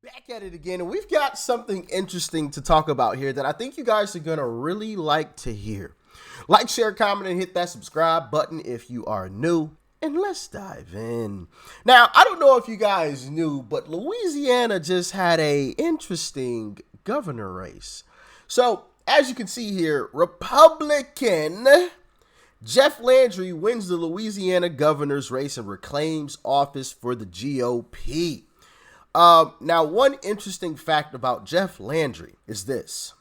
Back at it again, and we've got something interesting to talk about here that I think you guys are going to really like to hear. Like, share, comment, and hit that subscribe button if you are new, and let's dive in. Now, I don't know if you guys knew, but Louisiana just had a interesting governor race. So, as you can see here, Republican Jeff Landry wins the Louisiana governor's race and reclaims office for the GOP. Now, one interesting fact about Jeff Landry is this.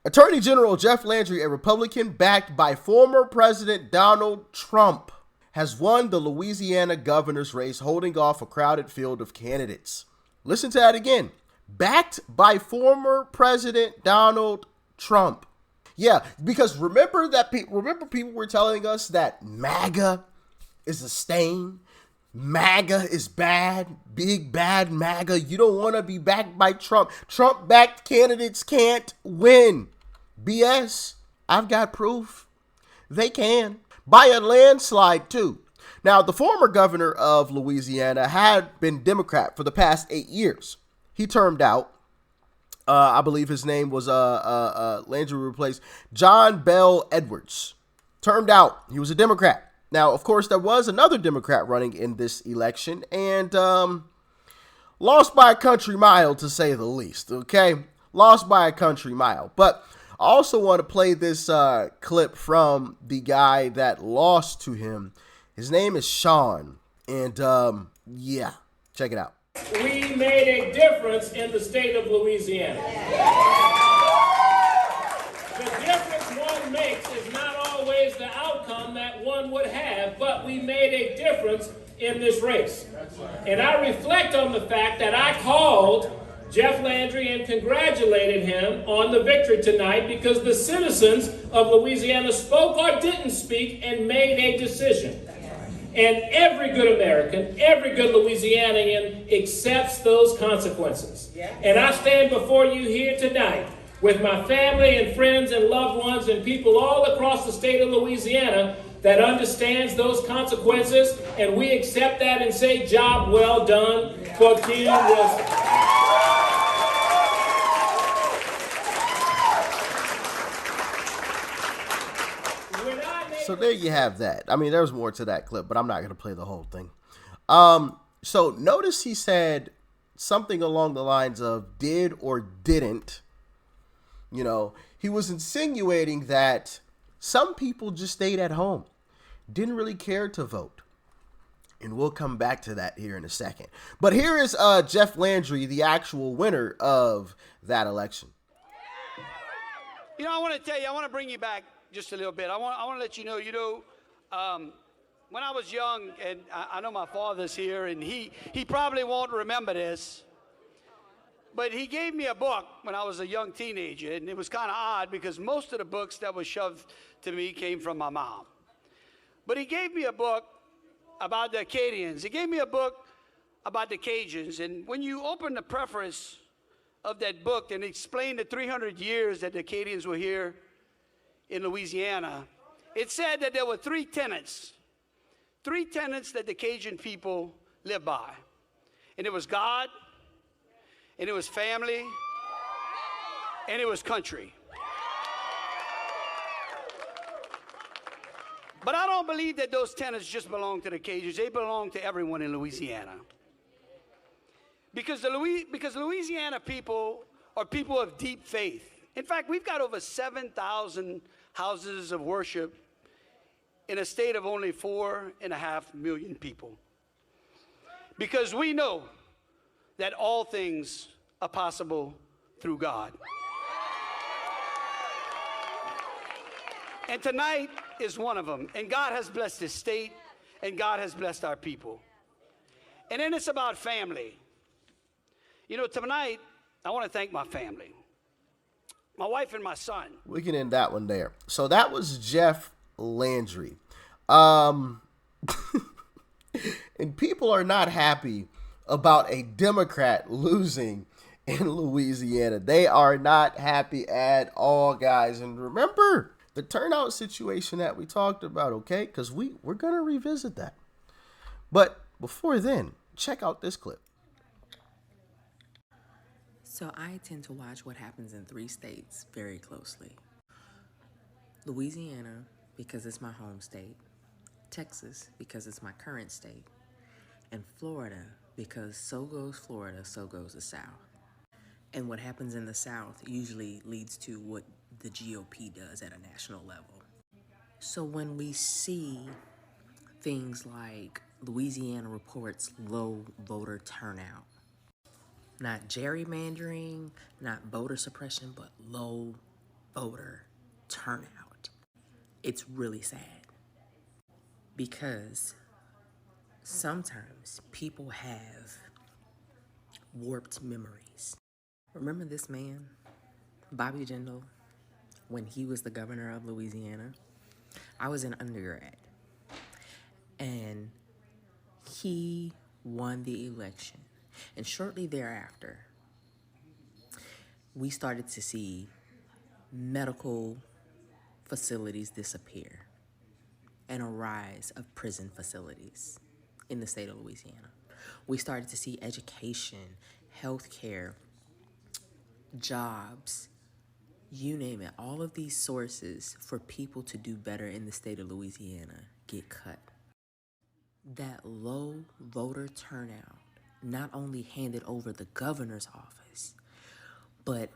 Attorney General Jeff Landry, a Republican backed by former President Donald Trump, has won the Louisiana governor's race, holding off a crowded field of candidates. Listen to that again. Backed by former President Donald Trump. Yeah, because remember people were telling us that MAGA is a stain. MAGA is bad, big bad MAGA. You don't want to be backed by Trump. Trump-backed candidates can't win. BS. I've got proof. They can. By a landslide, too. Now, the former governor of Louisiana had been Democrat for the past 8 years. He termed out. I believe his name was Landry replaced John Bell Edwards. Termed out. He was a Democrat. Now, of course, there was another Democrat running in this election and lost by a country mile, to say the least, okay? Lost by a country mile. But I also want to play this clip from the guy that lost to him. His name is Sean, and yeah, check it out. We made a difference in the state of Louisiana. The difference one makes is not always the outcome that one would have, but we made a difference in this race. And I reflect on the fact that I called Jeff Landry and congratulated him on the victory tonight because the citizens of Louisiana spoke or didn't speak and made a decision. And every good American, every good Louisianian accepts those consequences. And I stand before you here tonight with my family and friends and loved ones and people all across the state of Louisiana that understands those consequences, and we accept that and say, job well done for Ken Wilson. So there you have that. I mean, there's more to that clip, but I'm not going to play the whole thing. So notice he said something along the lines of did or didn't. You know, he was insinuating that some people just stayed at home, didn't really care to vote. And we'll come back to that here in a second. But here is Jeff Landry, the actual winner of that election. You know, I want to tell you, I want to bring you back just a little bit. I want to let you know, when I was young, and I know my father's here, and he probably won't remember this, but he gave me a book when I was a young teenager, and it was kind of odd because most of the books that were shoved to me came from my mom. But he gave me a book about the Acadians. He gave me a book about the Cajuns, and when you open the preface of that book and explain the 300 years that the Acadians were here in Louisiana, it said that there were three tenets that the Cajun people live by. And it was God, and it was family, and it was country. But I don't believe that those tenets just belong to the Cajuns. They belong to everyone in Louisiana. Because Louisiana people are people of deep faith. In fact, we've got over 7,000 houses of worship in a state of only 4.5 million people. Because we know that all things are possible through God. And tonight is one of them. And God has blessed this state, and God has blessed our people. And then it's about family. You know, tonight, I want to thank my family. My wife and my son. We can end that one there. So that was Jeff Landry. And people are not happy about a Democrat losing in Louisiana. They are not happy at all, guys. And remember the turnout situation that we talked about, okay? Because we're going to revisit that. But before then, check out this clip. So I tend to watch what happens in 3 states very closely. Louisiana, because it's my home state. Texas, because it's my current state. And Florida, because so goes Florida, so goes the South. And what happens in the South usually leads to what the GOP does at a national level. So when we see things like Louisiana reports low voter turnout, not gerrymandering, not voter suppression, but low voter turnout, it's really sad. Because sometimes people have warped memories. Remember this man, Bobby Jindal, when he was the governor of Louisiana? I was in undergrad, and he won the election. And shortly thereafter, we started to see medical facilities disappear and a rise of prison facilities in the state of Louisiana. We started to see education, healthcare, jobs, you name it, all of these sources for people to do better in the state of Louisiana get cut. That low voter turnout not only handed over the governor's office, but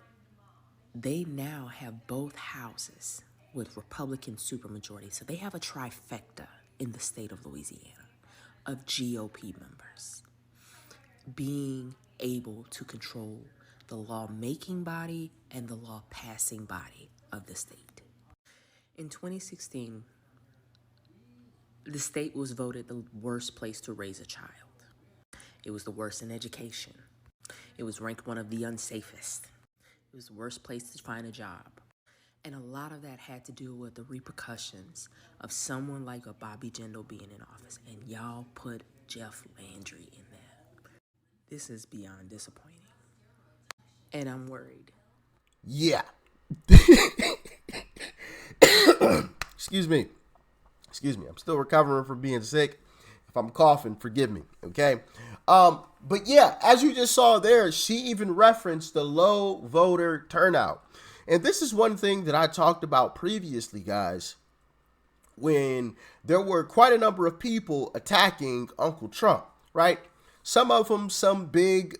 they now have both houses with Republican supermajority. So they have a trifecta in the state of Louisiana of GOP members being able to control the lawmaking body and the law passing body of the state. In 2016, the state was voted the worst place to raise a child. It was the worst in education. It was ranked one of the unsafest. It was the worst place to find a job. And a lot of that had to do with the repercussions of someone like a Bobby Jindal being in office. And y'all put Jeff Landry in there. This is beyond disappointing. And I'm worried. Yeah. Excuse me. I'm still recovering from being sick. If I'm coughing, forgive me. Okay. But yeah, as you just saw there, she even referenced the low voter turnout. And this is one thing that I talked about previously, guys, when there were quite a number of people attacking Uncle Trump, right? Some of them, some big,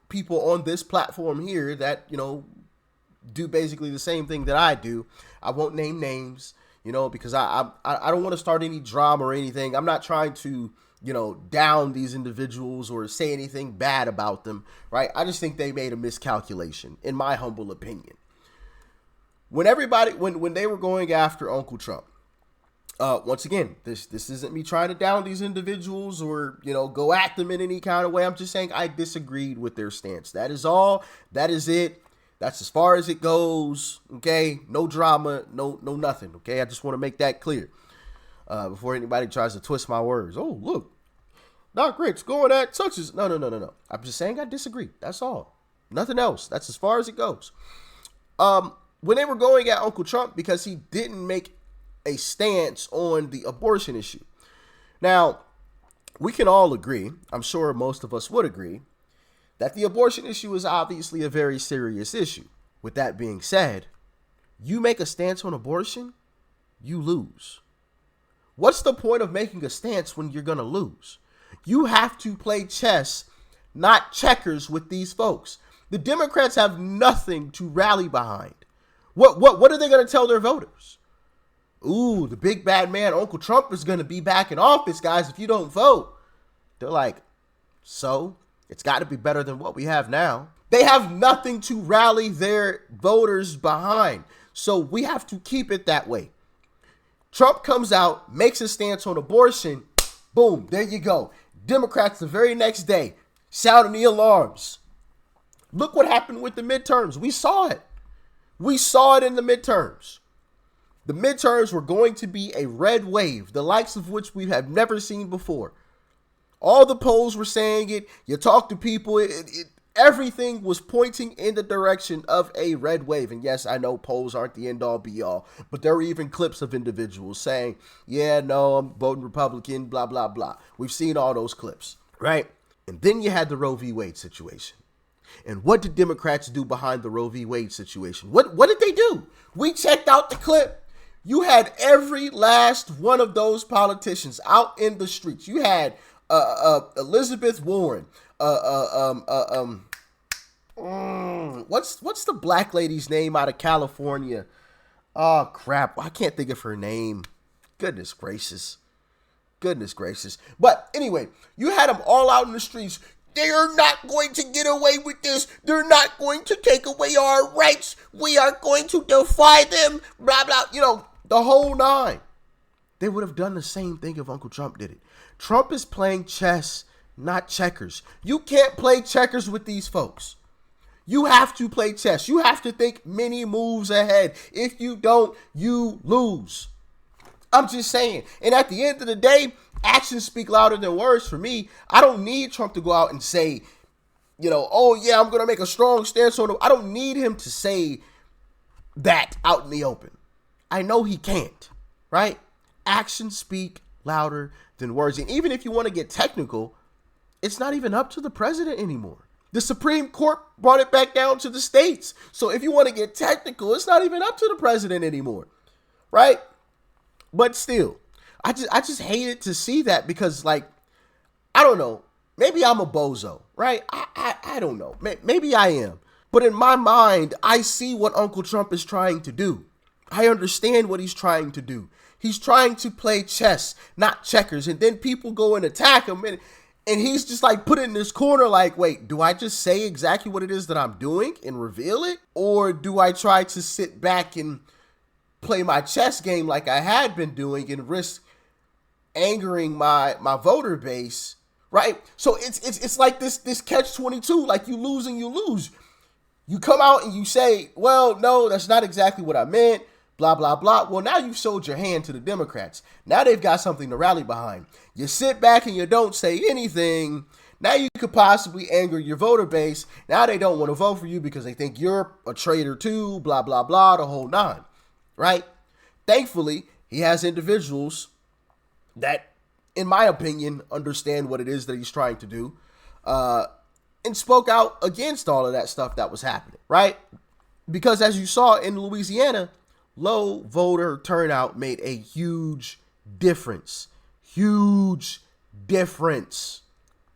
people on this platform here that, do basically the same thing that I do. I won't name names, because I don't want to start any drama or anything. I'm not trying to, down these individuals or say anything bad about them, right? I just think they made a miscalculation, in my humble opinion. When they were going after Uncle Trump, once again, this isn't me trying to down these individuals or, go at them in any kind of way. I'm just saying I disagreed with their stance. That is all. That is it. That's as far as it goes. Okay. No drama. No nothing. Okay. I just want to make that clear before anybody tries to twist my words. Oh, look, Doc Rich going at such as. No. I'm just saying I disagree. That's all. Nothing else. That's as far as it goes. When they were going at Uncle Trump because he didn't make a stance on the abortion issue. Now, we can all agree, I'm sure most of us would agree, that the abortion issue is obviously a very serious issue. With that being said, you make a stance on abortion, you lose. What's the point of making a stance when you're going to lose? You have to play chess, not checkers with these folks. The Democrats have nothing to rally behind. What are they going to tell their voters? Ooh, the big bad man, Uncle Trump, is going to be back in office, guys, if you don't vote. They're like, so it's got to be better than what we have now. They have nothing to rally their voters behind. So we have to keep it that way. Trump comes out, makes a stance on abortion. Boom, there you go. Democrats the very next day sounding the alarms. Look what happened with the midterms. We saw it. We saw it in the midterms. The midterms were going to be a red wave, the likes of which we have never seen before. All the polls were saying it. You talk to people, everything was pointing in the direction of a red wave. And yes, I know polls aren't the end all be all, but there were even clips of individuals saying, yeah, no, I'm voting Republican, blah, blah, blah. We've seen all those clips, right? And then you had the Roe v. Wade situation. And what did Democrats do behind the Roe v. Wade situation? What did they do? We checked out the clip. You had every last one of those politicians out in the streets. You had Elizabeth Warren. What's the black lady's name out of California? Oh, crap. I can't think of her name. Goodness gracious. Goodness gracious. But anyway, you had them all out in the streets. They are not going to get away with this. They're not going to take away our rights. We are going to defy them. Blah, blah. You know, the whole nine. They would have done the same thing if Uncle Trump did it. Trump is playing chess, not checkers. You can't play checkers with these folks. You have to play chess. You have to think many moves ahead. If you don't, you lose. I'm just saying. And at the end of the day, actions speak louder than words for me. I don't need Trump to go out and say, you know, oh yeah, I'm going to make a strong stance on it. I don't need him to say that out in the open. I know he can't, right? Actions speak louder than words. And even if you want to get technical, it's not even up to the president anymore. The Supreme Court brought it back down to the states. So if you want to get technical, it's not even up to the president anymore, right? But still, I just hated to see that because, like, I don't know. Maybe I'm a bozo, right? I don't know. Maybe I am. But in my mind, I see what Uncle Trump is trying to do. I understand what he's trying to do. He's trying to play chess, not checkers. And then people go and attack him. And he's just like put in this corner like, wait, do I just say exactly what it is that I'm doing and reveal it? Or do I try to sit back and play my chess game like I had been doing and risk angering my voter base, right? So it's like this catch-22, like you lose and you lose. You come out and you say, well, no, that's not exactly what I meant, blah, blah, blah. Well, now you've sold your hand to the Democrats. Now they've got something to rally behind. You sit back and you don't say anything. Now you could possibly anger your voter base. Now they don't want to vote for you because they think you're a traitor too, blah, blah, blah, the whole nine, right? Thankfully, he has individuals that, in my opinion, understand what it is that he's trying to do and spoke out against all of that stuff that was happening, right? Because as you saw in Louisiana, low voter turnout made a huge difference. Huge difference.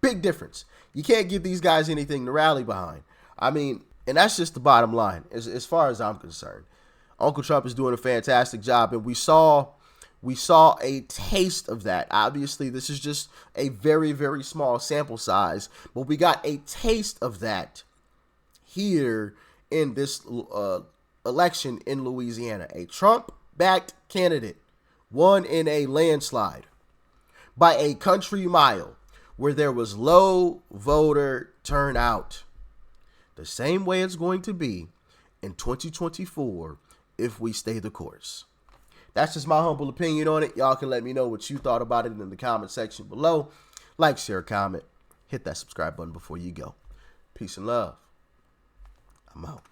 Big difference. You can't give these guys anything to rally behind. I mean, and that's just the bottom line as far as I'm concerned. Uncle Trump is doing a fantastic job, and we saw a taste of that. Obviously, this is just a very, very small sample size, but we got a taste of that here in this election in Louisiana. A Trump-backed candidate won in a landslide by a country mile where there was low voter turnout. The same way it's going to be in 2024 if we stay the course. That's just my humble opinion on it. Y'all can let me know what you thought about it in the comment section below. Like, share, comment. Hit that subscribe button before you go. Peace and love. I'm out.